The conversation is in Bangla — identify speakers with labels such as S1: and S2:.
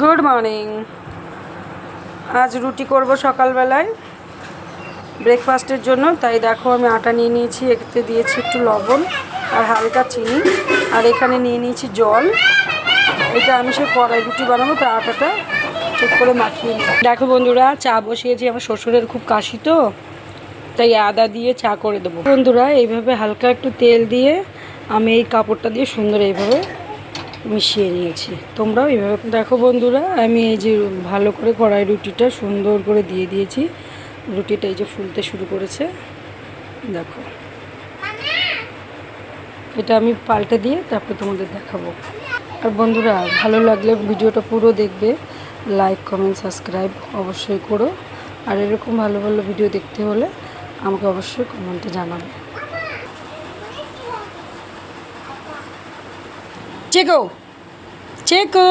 S1: Good morning. আজ রুটি করব সকালবেলায় ব্রেকফাস্টের জন্য। তাই দেখো আমি আটা নিয়ে নিয়েছি, এতে দিয়েছি একটু লবণ আর হালকা চিনি, আর এখানে নিয়ে নিয়েছি জল। এটা আমি সে কড়াই রুটি বানাবো, তাই আটাটা ঠিক করে মাখিয়ে নিই। দেখো বন্ধুরা, চা বসিয়েছি। আমার শ্বশুরের খুব কাশি, তো তাই আদা দিয়ে চা করে দেবো। বন্ধুরা, এইভাবে হালকা একটু তেল দিয়ে আমি এই কাপড়টা দিয়ে সুন্দর এইভাবে মিশিয়ে নিয়েছি। তোমরাও এইভাবে দেখো বন্ধুরা। আমি এই যে ভালো করে কড়াই রুটিটা সুন্দর করে দিয়ে দিয়েছি। রুটিটা এই যে ফুলতে শুরু করেছে, দেখো। এটা আমি পাল্টে দিয়ে তারপরে তোমাদের দেখাবো। আর বন্ধুরা, ভালো লাগলে ভিডিওটা পুরো দেখবে, লাইক কমেন্ট সাবস্ক্রাইব অবশ্যই করো। আর এরকম ভালো ভালো ভিডিও দেখতে হলে আমাকে অবশ্যই কমেন্টে জানাবে। চেকো চেকো।